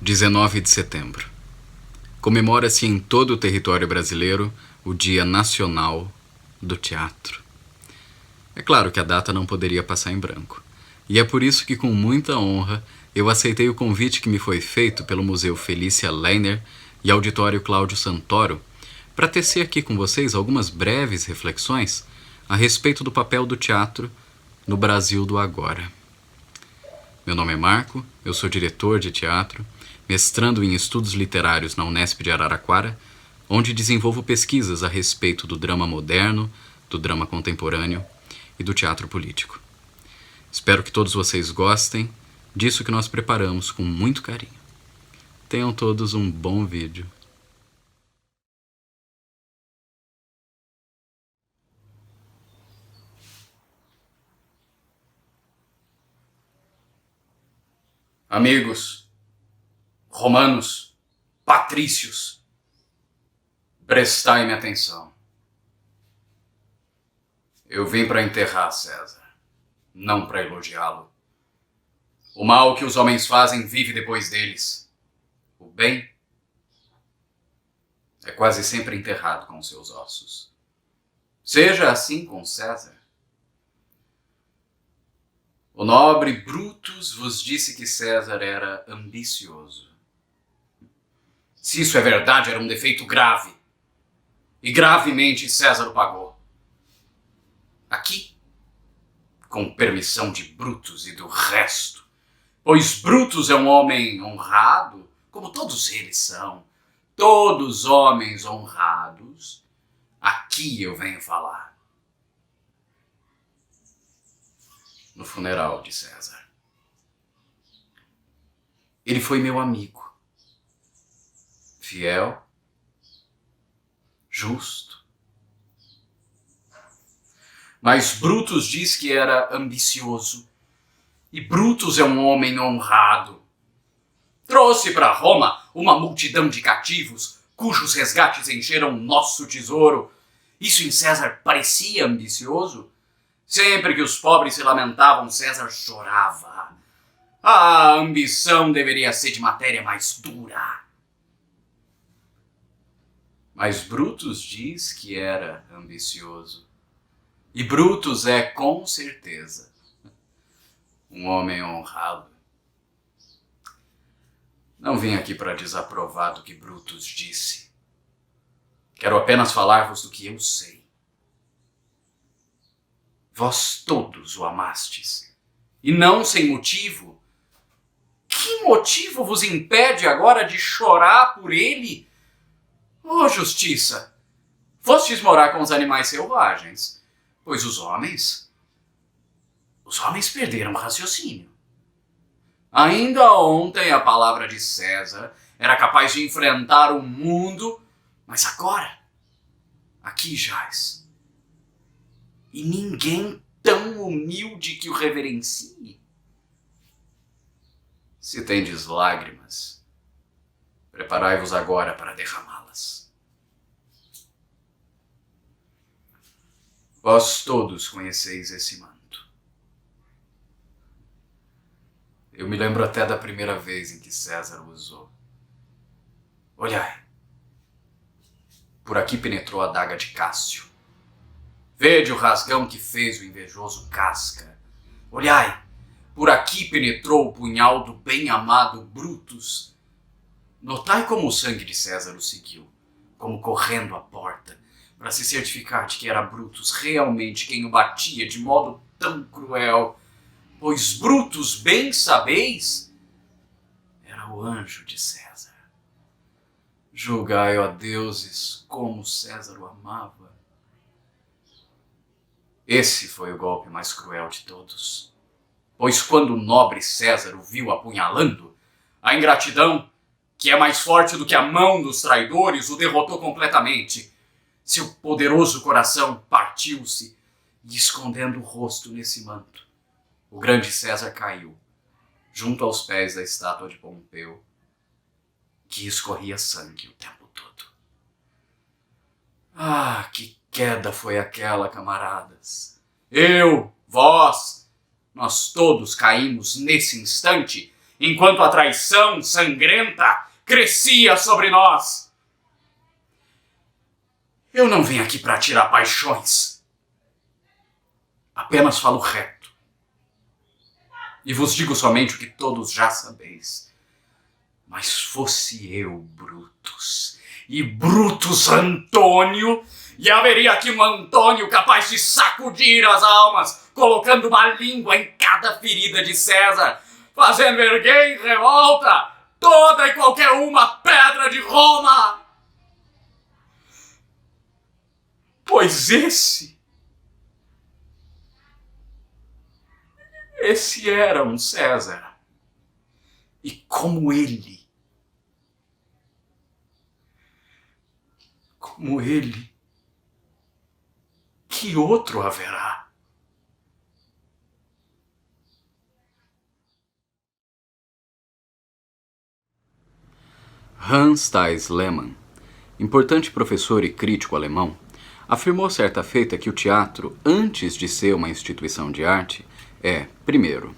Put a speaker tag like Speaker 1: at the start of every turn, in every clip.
Speaker 1: 19 de setembro. Comemora-se em todo o território brasileiro o Dia Nacional do Teatro. É claro que a data não poderia passar em branco. E é por isso que, com muita honra, eu aceitei o convite que me foi feito pelo Museu Felícia Leiner e Auditório Cláudio Santoro para tecer aqui com vocês algumas breves reflexões a respeito do papel do teatro no Brasil do agora. Meu nome é Marco, eu sou diretor de teatro, mestrando em estudos literários na Unesp de Araraquara, onde desenvolvo pesquisas a respeito do drama moderno, do drama contemporâneo e do teatro político. Espero que todos vocês gostem disso que nós preparamos com muito carinho. Tenham todos um bom vídeo. Amigos, romanos, patrícios, prestai-me atenção. Eu vim para enterrar César, não para elogiá-lo. O mal que os homens fazem vive depois deles. O bem é quase sempre enterrado com seus ossos. Seja assim com César. O nobre Brutus vos disse que César era ambicioso. Se isso é verdade, era um defeito grave. E gravemente César o pagou. Aqui, com permissão de Brutus e do resto, pois Brutus é um homem honrado, como todos eles são, todos homens honrados, aqui eu venho falar. No funeral de César. Ele foi meu amigo, fiel, justo. Mas Brutus diz que era ambicioso, e Brutus é um homem honrado. Trouxe para Roma uma multidão de cativos, cujos resgates encheram nosso tesouro. Isso em César parecia ambicioso? Sempre que os pobres se lamentavam, César chorava. A ambição deveria ser de matéria mais dura. Mas Brutus diz que era ambicioso. E Brutus é, com certeza, um homem honrado. Não vim aqui para desaprovar do que Brutus disse. Quero apenas falar-vos do que eu sei. Vós todos o amastes, e não sem motivo. Que motivo vos impede agora de chorar por ele? Ó justiça, fostes morar com os animais selvagens, pois os homens perderam o raciocínio. Ainda ontem a palavra de César era capaz de enfrentar o mundo, mas agora, aqui jaz. E ninguém tão humilde que o reverencie. Se tendes lágrimas, preparai-vos agora para derramá-las. Vós todos conheceis esse manto. Eu me lembro até da primeira vez em que César o usou. Olhai, por aqui penetrou a adaga de Cássio. Vede o rasgão que fez o invejoso Casca. Olhai, por aqui penetrou o punhal do bem-amado Brutus. Notai como o sangue de César o seguiu, como correndo à porta, para se certificar de que era Brutus realmente quem o batia de modo tão cruel, pois Brutus, bem sabeis, era o anjo de César. Julgai, ó deuses, como César o amava. Esse foi o golpe mais cruel de todos, pois quando o nobre César o viu apunhalando, a ingratidão, que é mais forte do que a mão dos traidores, o derrotou completamente. Seu poderoso coração partiu-se e, escondendo o rosto nesse manto, o grande César caiu, junto aos pés da estátua de Pompeu, que escorria sangue o tempo todo. Ah, que queda foi aquela, camaradas! Eu, vós, nós todos caímos nesse instante
Speaker 2: enquanto a traição sangrenta crescia sobre nós. Eu não vim aqui para tirar paixões. Apenas falo reto. E vos digo somente o que todos já sabeis. Mas fosse eu, Brutus, e Brutus Antônio, e haveria aqui um Antônio capaz de sacudir as almas, colocando uma língua em cada ferida de César, fazendo erguer em revolta toda e qualquer uma pedra de Roma. Pois esse era um César. E como ele, que outro haverá?
Speaker 1: Hans Theis Lehmann, importante professor e crítico alemão, afirmou certa feita que o teatro, antes de ser uma instituição de arte, é, primeiro,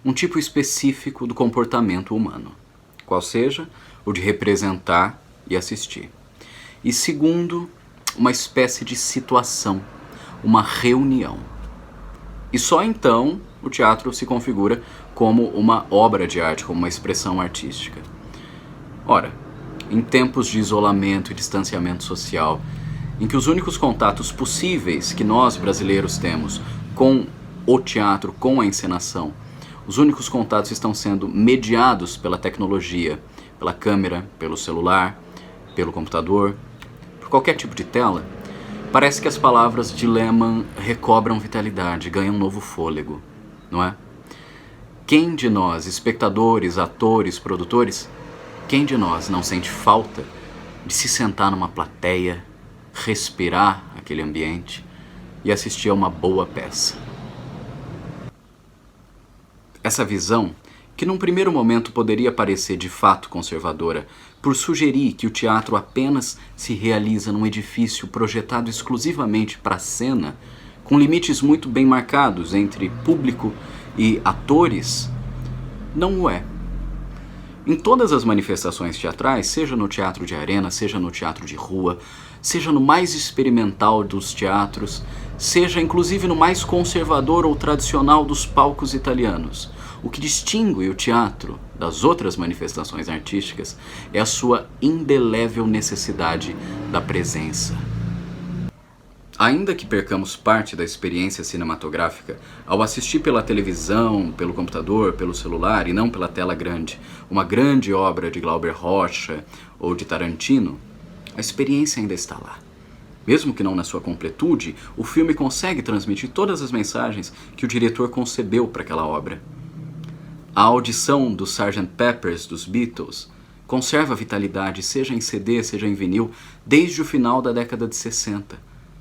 Speaker 1: um tipo específico do comportamento humano, qual seja o de representar e assistir. E segundo, uma espécie de situação, uma reunião. E só então o teatro se configura como uma obra de arte, como uma expressão artística. Ora, em tempos de isolamento e distanciamento social, em que os únicos contatos possíveis que nós brasileiros temos com o teatro, com a encenação, os únicos contatos estão sendo mediados pela tecnologia, pela câmera, pelo celular, pelo computador, por qualquer tipo de tela, parece que as palavras de Lehmann recobram vitalidade, ganham um novo fôlego, não é? Quem de nós, espectadores, atores, produtores, quem de nós não sente falta de se sentar numa plateia, respirar aquele ambiente e assistir a uma boa peça? Essa visão, que num primeiro momento poderia parecer de fato conservadora, por sugerir que o teatro apenas se realiza num edifício projetado exclusivamente para a cena, com limites muito bem marcados entre público e atores, não o é. Em todas as manifestações teatrais, seja no teatro de arena, seja no teatro de rua, seja no mais experimental dos teatros, seja inclusive no mais conservador ou tradicional dos palcos italianos, o que distingue o teatro das outras manifestações artísticas é a sua indelével necessidade da presença. Ainda que percamos parte da experiência cinematográfica ao assistir pela televisão, pelo computador, pelo celular e não pela tela grande, uma grande obra de Glauber Rocha ou de Tarantino, a experiência ainda está lá. Mesmo que não na sua completude, o filme consegue transmitir todas as mensagens que o diretor concebeu para aquela obra. A audição do Sgt. Pepper's dos Beatles conserva a vitalidade, seja em CD, seja em vinil, desde o final da década de 60.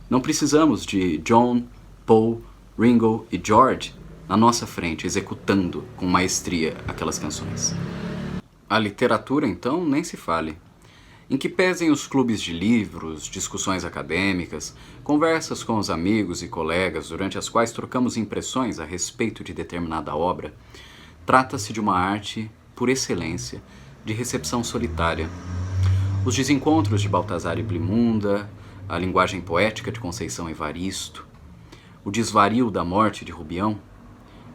Speaker 1: Não precisamos de John, Paul, Ringo e George na nossa frente, executando com maestria aquelas canções. A literatura, então, nem se fale. Em que pesem os clubes de livros, discussões acadêmicas, conversas com os amigos e colegas durante as quais trocamos impressões a respeito de determinada obra, trata-se de uma arte, por excelência, de recepção solitária. Os desencontros de Baltazar e Blimunda, a linguagem poética de Conceição Evaristo, o desvario da morte de Rubião,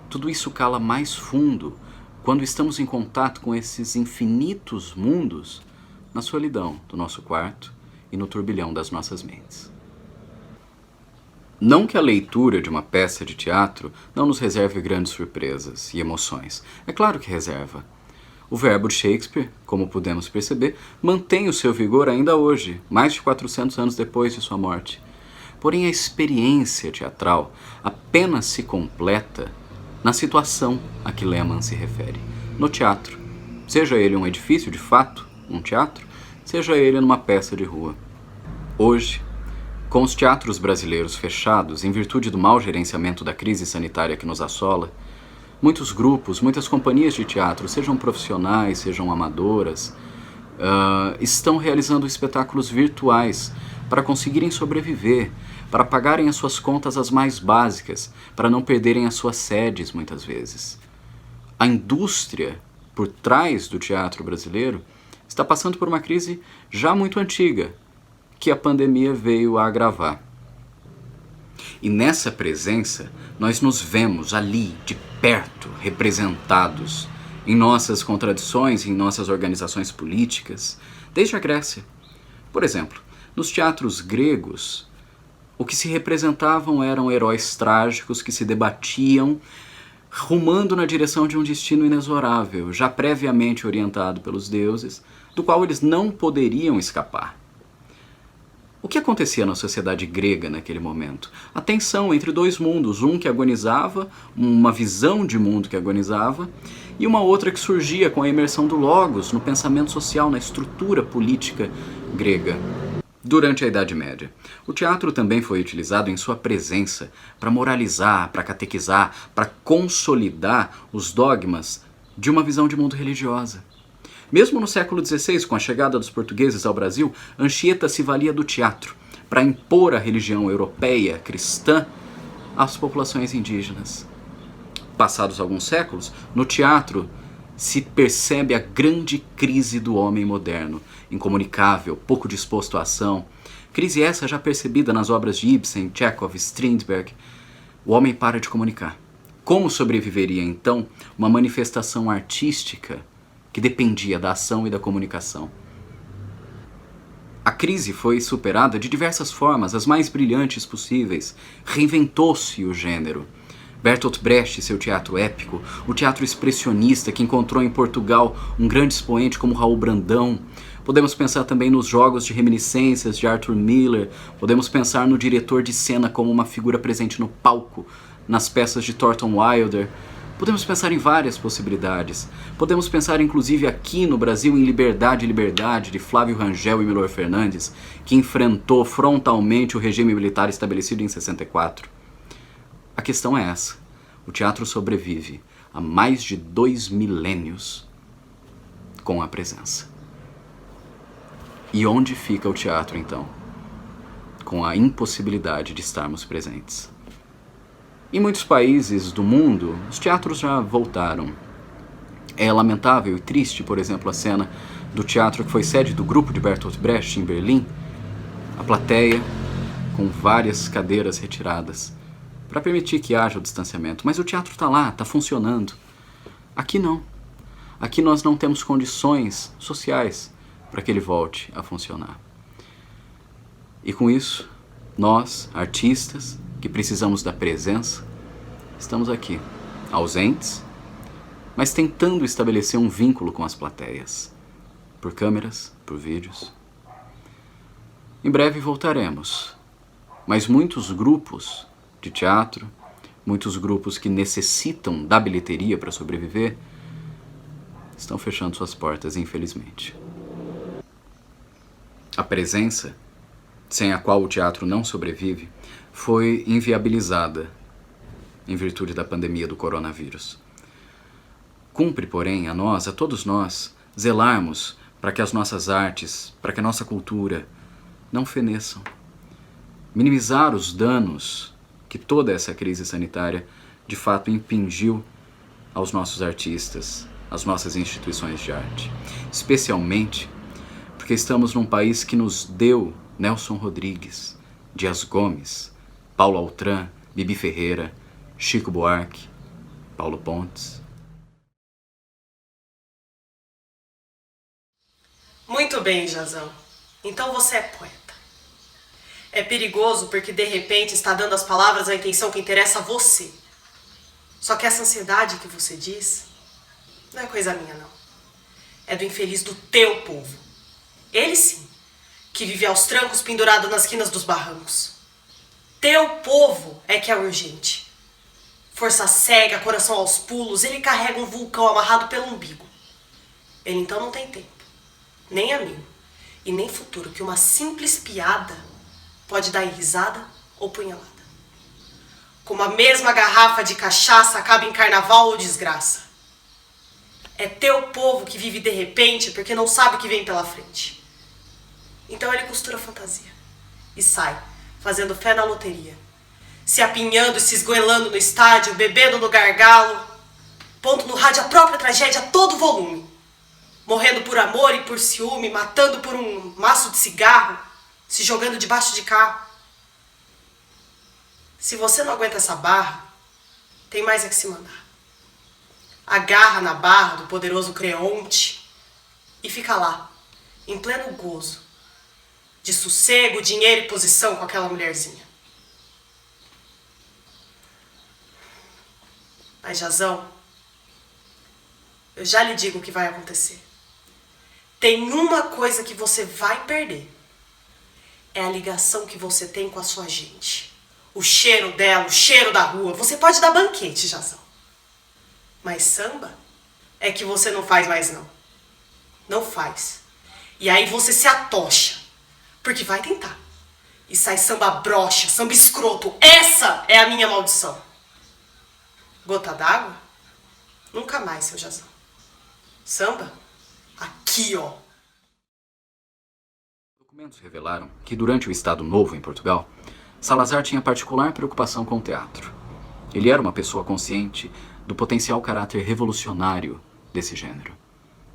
Speaker 1: tudo isso cala mais fundo quando estamos em contato com esses infinitos mundos na solidão do nosso quarto e no turbilhão das nossas mentes. Não que a leitura de uma peça de teatro não nos reserve grandes surpresas e emoções. É claro que reserva. O verbo de Shakespeare, como podemos perceber, mantém o seu vigor ainda hoje, mais de 400 anos depois de sua morte. Porém, a experiência teatral apenas se completa na situação a que Lehmann se refere, no teatro. Seja ele um edifício de fato, um teatro, seja ele numa peça de rua. Hoje, com os teatros brasileiros fechados em virtude do mau gerenciamento da crise sanitária que nos assola, muitos grupos, muitas companhias de teatro, sejam profissionais, sejam amadoras, estão realizando espetáculos virtuais para conseguirem sobreviver, para pagarem as suas contas as mais básicas, para não perderem as suas sedes muitas vezes. A indústria por trás do teatro brasileiro está passando por uma crise já muito antiga, que a pandemia veio a agravar. E nessa presença, nós nos vemos ali, de perto, representados em nossas contradições, em nossas organizações políticas, desde a Grécia. Por exemplo, nos teatros gregos, o que se representavam eram heróis trágicos que se debatiam, rumando na direção de um destino inexorável, já previamente orientado pelos deuses, do qual eles não poderiam escapar. O que acontecia na sociedade grega naquele momento? A tensão entre dois mundos, um que agonizava, uma visão de mundo que agonizava, e uma outra que surgia com a imersão do logos no pensamento social, na estrutura política grega. Durante a Idade Média, o teatro também foi utilizado em sua presença para moralizar, para catequizar, para consolidar os dogmas de uma visão de mundo religiosa. Mesmo no século XVI, com a chegada dos portugueses ao Brasil, Anchieta se valia do teatro para impor a religião europeia cristã às populações indígenas. Passados alguns séculos, no teatro se percebe a grande crise do homem moderno, incomunicável, pouco disposto à ação. Crise essa já percebida nas obras de Ibsen, Chekhov, Strindberg. O homem para de comunicar. Como sobreviveria, então, uma manifestação artística que dependia da ação e da comunicação? A crise foi superada de diversas formas, as mais brilhantes possíveis. Reinventou-se o gênero. Bertolt Brecht, seu teatro épico, o teatro expressionista que encontrou em Portugal um grande expoente como Raul Brandão. Podemos pensar também nos jogos de reminiscências de Arthur Miller. Podemos pensar no diretor de cena como uma figura presente no palco, nas peças de Thornton Wilder. Podemos pensar em várias possibilidades. Podemos pensar inclusive aqui no Brasil em Liberdade, Liberdade, de Flávio Rangel e Milor Fernandes, que enfrentou frontalmente o regime militar estabelecido em 64. A questão é essa. O teatro sobrevive há mais de 2 milênios com a presença. E onde fica o teatro, então? Com a impossibilidade de estarmos presentes. Em muitos países do mundo, os teatros já voltaram. É lamentável e triste, por exemplo, a cena do teatro que foi sede do grupo de Bertolt Brecht em Berlim, a plateia com várias cadeiras retiradas, para permitir que haja o distanciamento. Mas o teatro está lá, está funcionando. Aqui não. Aqui nós não temos condições sociais para que ele volte a funcionar. E com isso, nós, artistas, que precisamos da presença, estamos aqui, ausentes, mas tentando estabelecer um vínculo com as plateias, por câmeras, por vídeos. Em breve voltaremos, mas muitos grupos de teatro, muitos grupos que necessitam da bilheteria para sobreviver, estão fechando suas portas, infelizmente. A presença, sem a qual o teatro não sobrevive, foi inviabilizada em virtude da pandemia do coronavírus. Cumpre, porém, a nós, a todos nós, zelarmos para que as nossas artes, para que a nossa cultura não feneçam. Minimizar os danos que toda essa crise sanitária de fato impingiu aos nossos artistas, às nossas instituições de arte. Especialmente porque estamos num país que nos deu Nelson Rodrigues, Dias Gomes, Paulo Altran, Bibi Ferreira, Chico Buarque, Paulo Pontes.
Speaker 3: Muito bem, Jazão. Então você é poeta. É perigoso porque de repente está dando às palavras a intenção que interessa a você. Só que essa ansiedade que você diz não é coisa minha, não. É do infeliz do teu povo. Ele sim, que vive aos trancos pendurado nas quinas dos barrancos. Teu povo é que é urgente. Força cega, coração aos pulos, ele carrega um vulcão amarrado pelo umbigo. Ele então não tem tempo, nem amigo e nem futuro que uma simples piada pode dar em risada ou punhalada. Como a mesma garrafa de cachaça acaba em carnaval ou desgraça. É teu povo que vive de repente porque não sabe o que vem pela frente. Então ele costura fantasia e sai, fazendo fé na loteria, se apinhando e se esgoelando no estádio, bebendo no gargalo, pondo no rádio a própria tragédia a todo volume. Morrendo por amor e por ciúme, matando por um maço de cigarro, se jogando debaixo de carro. Se você não aguenta essa barra, tem mais é que se mandar. Agarra na barra do poderoso Creonte e fica lá, em pleno gozo, de sossego, dinheiro e posição com aquela mulherzinha. Mas, Jazão, eu já lhe digo o que vai acontecer. Tem uma coisa que você vai perder. É a ligação que você tem com a sua gente. O cheiro dela, o cheiro da rua. Você pode dar banquete, Jazão. Mas samba é que você não faz mais, não. Não faz. E aí você se atocha. Porque vai tentar. E sai samba broxa, samba escroto. Essa é a minha maldição. Gota d'água? Nunca mais, seu Jazão. Samba? Aqui, ó.
Speaker 1: Documentos revelaram que durante o Estado Novo em Portugal, Salazar tinha particular preocupação com o teatro. Ele era uma pessoa consciente do potencial caráter revolucionário desse gênero.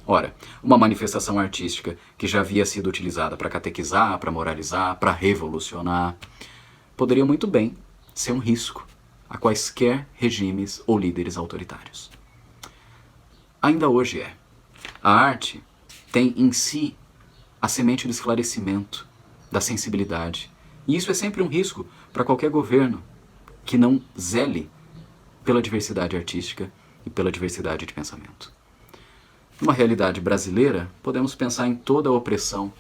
Speaker 1: Ora, uma manifestação artística que já havia sido utilizada para catequizar, para moralizar, para revolucionar, poderia muito bem ser um risco a quaisquer regimes ou líderes autoritários. Ainda hoje é. A arte tem em si a semente do esclarecimento, da sensibilidade. E isso é sempre um risco para qualquer governo que não zele pela diversidade artística e pela diversidade de pensamento. Numa realidade brasileira, podemos pensar em toda a opressão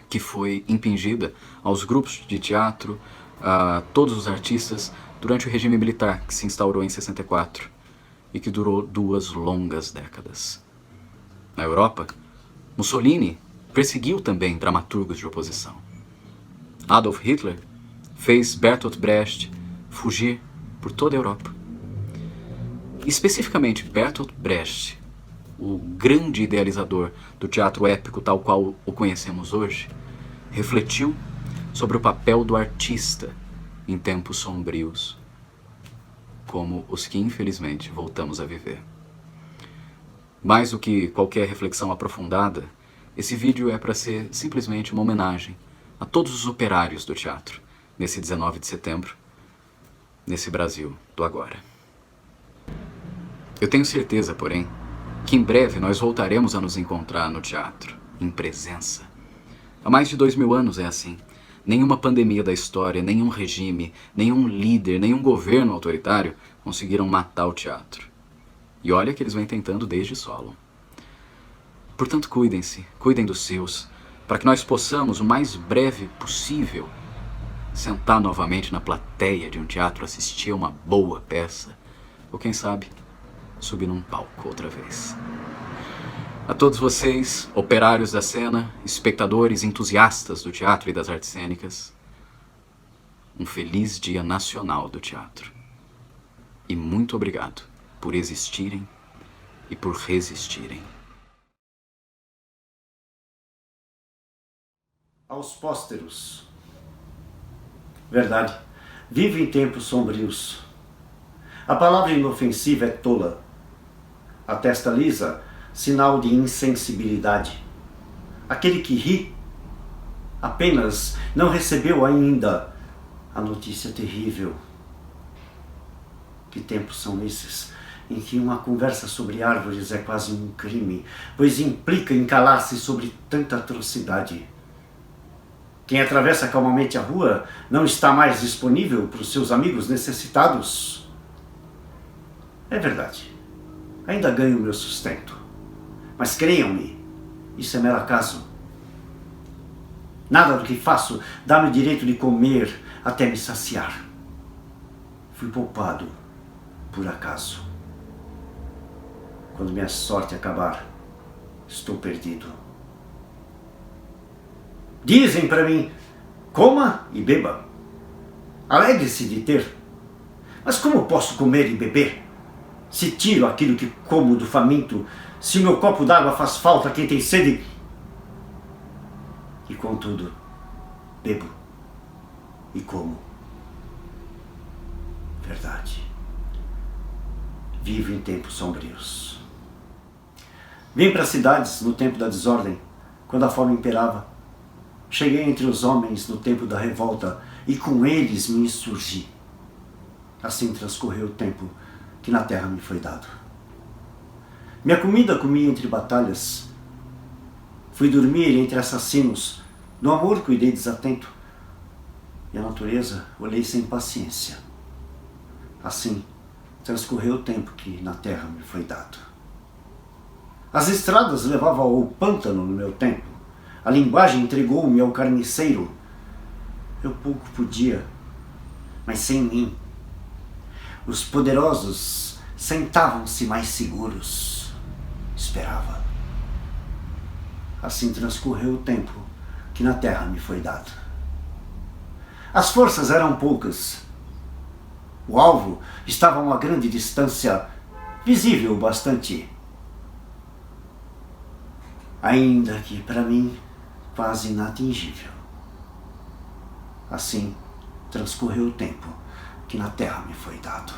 Speaker 1: que foi impingida aos grupos de teatro, a todos os artistas, durante o regime militar que se instaurou em 64 e que durou 2 longas décadas. Na Europa, Mussolini perseguiu também dramaturgos de oposição. Adolf Hitler fez Bertolt Brecht fugir por toda a Europa. Especificamente Bertolt Brecht, o grande idealizador do teatro épico tal qual o conhecemos hoje, refletiu sobre o papel do artista em tempos sombrios, como os que infelizmente voltamos a viver. Mais do que qualquer reflexão aprofundada, esse vídeo é para ser simplesmente uma homenagem a todos os operários do teatro, nesse 19 de setembro, nesse Brasil do agora. Eu tenho certeza, porém, que em breve nós voltaremos a nos encontrar no teatro, em presença. Há mais de 2000 anos é assim. Nenhuma pandemia da história, nenhum regime, nenhum líder, nenhum governo autoritário conseguiram matar o teatro. E olha que eles vêm tentando desde Solon. Portanto, cuidem-se, cuidem dos seus, para que nós possamos, o mais breve possível, sentar novamente na plateia de um teatro, assistir a uma boa peça, ou quem sabe, subir num palco outra vez. A todos vocês, operários da cena, espectadores entusiastas do teatro e das artes cênicas, um feliz Dia Nacional do Teatro. E muito obrigado por existirem e por resistirem.
Speaker 4: Aos pósteros. Verdade. Vive em tempos sombrios. A palavra inofensiva é tola. A testa lisa, sinal de insensibilidade. Aquele que ri apenas não recebeu ainda a notícia terrível. Que tempos são esses em que uma conversa sobre árvores é quase um crime, pois implica em calar-se sobre tanta atrocidade. Quem atravessa calmamente a rua não está mais disponível para os seus amigos necessitados. É verdade. Ainda ganho o meu sustento. Mas creiam-me, isso é mero acaso. Nada do que faço dá-me o direito de comer até me saciar. Fui poupado por acaso. Quando minha sorte acabar, estou perdido. Dizem para mim, coma e beba. Alegre-se de ter. Mas como posso comer e beber? Se tiro aquilo que como do faminto, se o meu copo d'água faz falta a quem tem sede. E contudo, bebo e como. Verdade. vivo em tempos sombrios. Vim para as cidades no tempo da desordem, quando a fome imperava. Cheguei entre os homens no tempo da revolta e com eles me insurgi. Assim transcorreu o tempo que na terra me foi dado. Minha comida comi entre batalhas. Fui dormir entre assassinos. No amor cuidei desatento. E a natureza olhei sem paciência. Assim transcorreu o tempo que na terra me foi dado. As estradas levavam ao pântano no meu tempo. A linguagem entregou-me ao carniceiro. Eu pouco podia, mas sem mim. Os poderosos sentavam-se mais seguros. Esperava. Assim transcorreu o tempo que na terra me foi dado. As forças eram poucas. O alvo estava a uma grande distância, visível bastante. Ainda que para mim quase inatingível. Assim transcorreu o tempo que na terra me foi dado.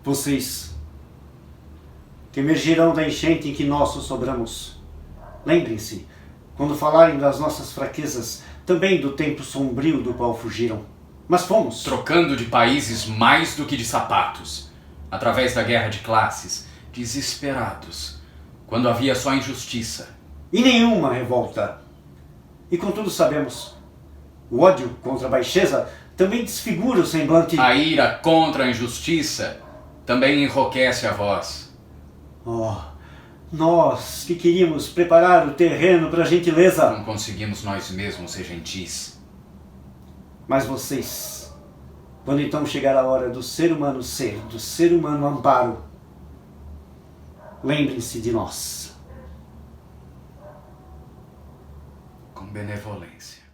Speaker 4: Vocês que emergirão da enchente em que nós sobramos, lembrem-se, quando falarem das nossas fraquezas, também do tempo sombrio do qual fugiram. Mas fomos
Speaker 2: trocando de países mais do que de sapatos, através da guerra de classes, desesperados, quando havia só injustiça.
Speaker 4: E nenhuma revolta. E contudo sabemos, o ódio contra a baixeza também desfigura o semblante.
Speaker 2: A ira contra a injustiça também enrouquece a voz.
Speaker 4: Oh, nós que queríamos preparar o terreno para a gentileza.
Speaker 2: Não conseguimos nós mesmos ser gentis.
Speaker 4: Mas vocês, quando então chegar a hora do ser humano ser, do ser humano amparo, lembrem-se de nós.
Speaker 2: Com benevolência.